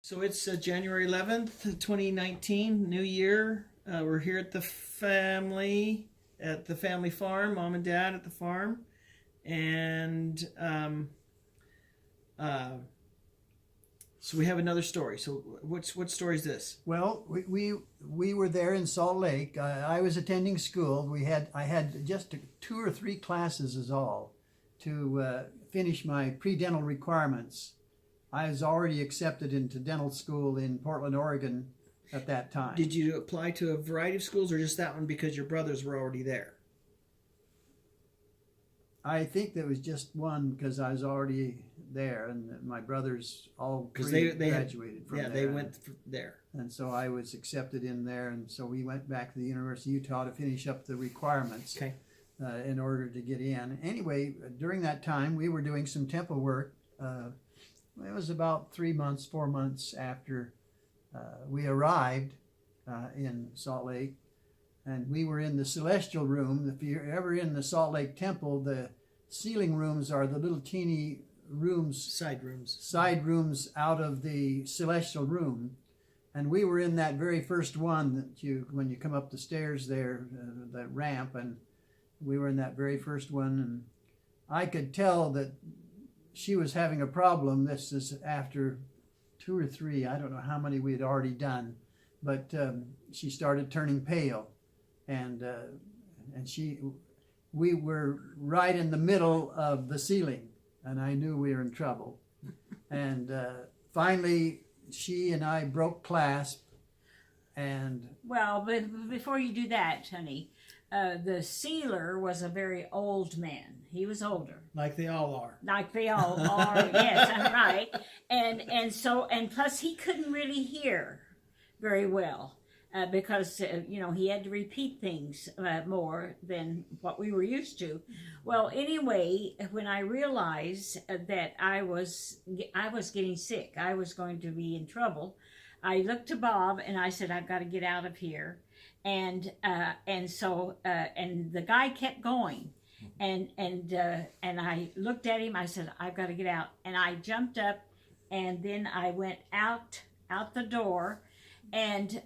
So it's January 11th, 2019, New Year. We're here at the family farm, mom and dad at the farm. And so we have another story. So what story is this? Well, we were there in Salt Lake. I was attending school. I had just 2 or 3 classes is all to finish my pre-dental requirements. I was already accepted into dental school in Portland, Oregon at that time. Did you apply to a variety of schools or just that one because your brothers were already there? I think there was just one because I was already there, and my brothers all Because graduated from there. they went there. And so I was accepted in there, and so we went back to the University of Utah to finish up the requirements Okay. In order to get in. Anyway, during that time, we were doing some temple work. It was about 4 months after we arrived in Salt Lake, and we were in the celestial room. If you're ever in the Salt Lake Temple, the ceiling rooms are the little teeny rooms, Side rooms out of the celestial room, and we were in that very first one when you come up the stairs there, the ramp, and we were in that very first one, and I could tell that she was having a problem. This is after 2 or 3, I don't know how many we had already done, but she started turning pale, and we were right in the middle of the ceiling, and I knew we were in trouble. And finally, she and I broke clasp, and Well, but before you do that, honey, the sealer was a very old man. He was older, like they all are. like they all are. Yes, I'm right. And plus he couldn't really hear very well because he had to repeat things more than what we were used to. Well, anyway, when I realized that I was getting sick, I was going to be in trouble, I looked to Bob and I said, I've got to get out of here. And the guy kept going, and I looked at him. I said, I've got to get out, and I jumped up, and then I went out the door, and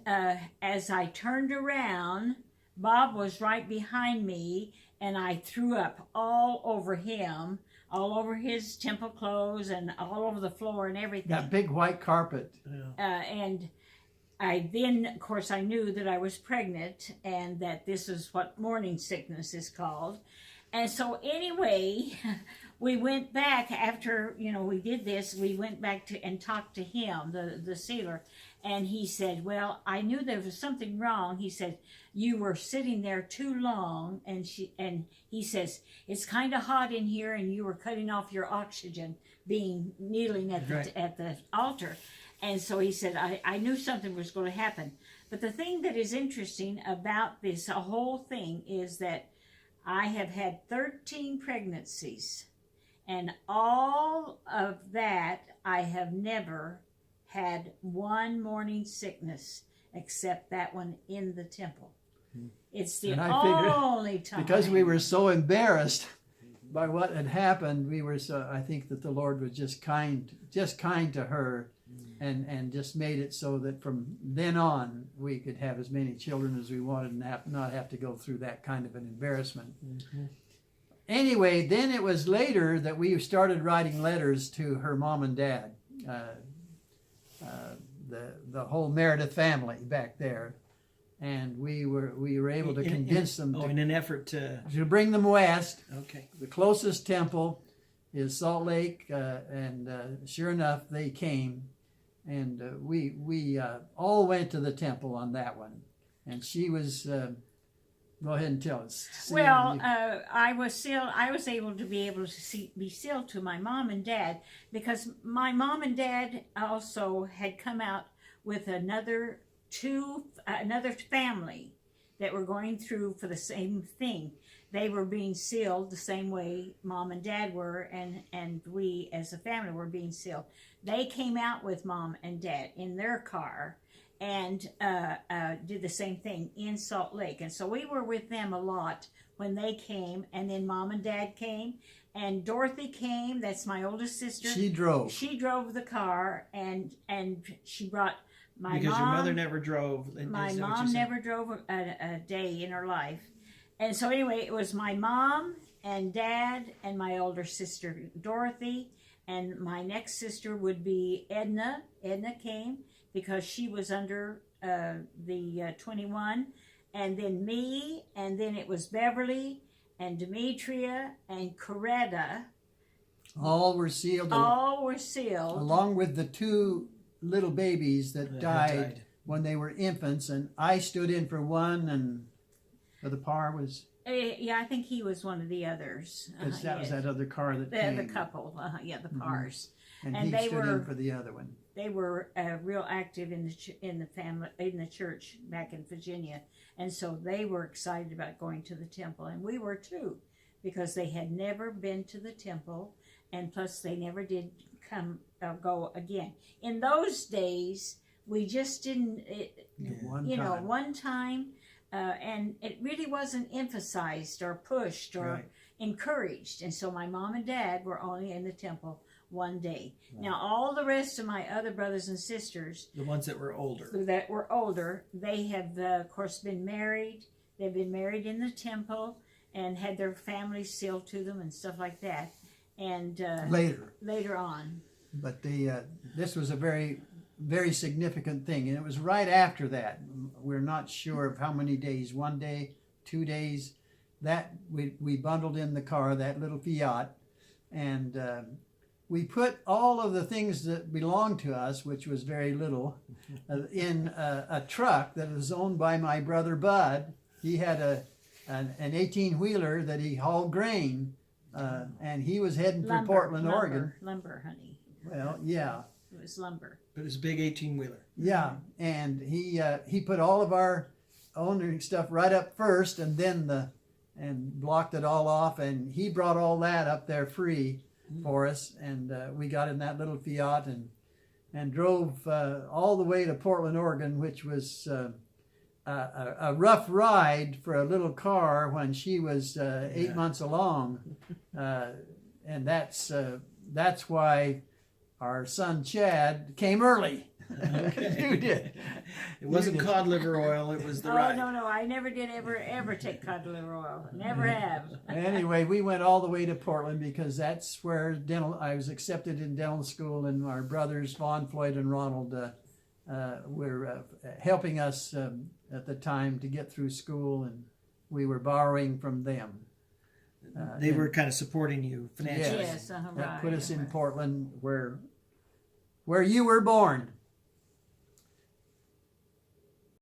as I turned around, Bob was right behind me, and I threw up all over him, all over his temple clothes, and all over the floor and everything. that big white carpet. And I then, of course, I knew that I was pregnant and that this is what morning sickness is called. And so anyway, we went back after, we did this, we went back and talked to him, the sealer. And he said, well, I knew there was something wrong. He said, you were sitting there too long. And he says, it's kind of hot in here and you were cutting off your oxygen kneeling at the altar. And so he said, I knew something was going to happen. But the thing that is interesting about this whole thing is that I have had 13 pregnancies. And all of that, I have never had one morning sickness except that one in the temple. It's the only time. Because we were so embarrassed by what had happened, I think that the Lord was just kind to her. And just made it so that from then on we could have as many children as we wanted and not have to go through that kind of an embarrassment. Mm-hmm. Anyway, then it was later that we started writing letters to her mom and dad, the whole Meredith family back there, and we were able to convince them in an effort to bring them west. Okay. The closest temple is Salt Lake, and sure enough, they came. And we all went to the temple on that one, and she was. Go ahead and tell us. Well, I was able to be sealed to my mom and dad because my mom and dad also had come out with another family that were going through for the same thing. They were being sealed the same way mom and dad were, and we as a family were being sealed. They came out with mom and dad in their car and did the same thing in Salt Lake. And so we were with them a lot when they came, and then Mom and Dad came, and Dorothy came. That's my oldest sister. She drove. She drove the car, and she brought my Because mom. your mother never drove. My Is that what you mom said? never drove a day in her life. And so anyway, it was my mom and Dad and my older sister Dorothy, and my next sister would be Edna. Edna came because she was under the 21, and then me, and then it was Beverly and Demetria and Coretta. All were sealed, All were sealed. along with the two little babies that That died when they were infants. And I stood in for one, and the par was, Yeah, I think he was one of the others. because that was yes. that other car that The came. couple, the pars. And and he they stood were- in for the other one. They were real active in the family, in the church back in Virginia, and so they were excited about going to the temple, and we were too, because they had never been to the temple, and plus they never did go again. In those days, we just didn't. One time. And it really wasn't emphasized or pushed or Right. encouraged. And so my mom and dad were only in the temple one day. Now, all the rest of my other brothers and sisters The ones that were older. that were older, they have, of course, been married. They've been married in the temple and had their families sealed to them and stuff like that. And later on. But this was a very, very significant thing, and it was right after that. We're not sure of how many days, 1 day, 2 days, that we bundled in the car, that little Fiat, and we put all of the things that belonged to us, which was very little, in a truck that was owned by my brother Bud. He had an 18-wheeler that he hauled grain, and he was heading for Portland, Oregon. Lumber, honey. Well, yeah. It was lumber. But it was a big 18-wheeler. Yeah, and he put all of our owning stuff right up first, and then and blocked it all off, and he brought all that up there free for us, and we got in that little Fiat and drove all the way to Portland, Oregon, which was a rough ride for a little car when she was 8 months along, and that's why our son Chad came early. Okay. You did. It wasn't You did. cod liver oil, it was the Oh, ride. no, I never did ever take cod liver oil. Never have. Anyway, we went all the way to Portland because that's where I was accepted in dental school, and our brothers Vaughn, Floyd, and Ronald were helping us at the time to get through school, and we were borrowing from them. They were kind of supporting you financially. Yes, That right. put us in right. Portland, where you were born.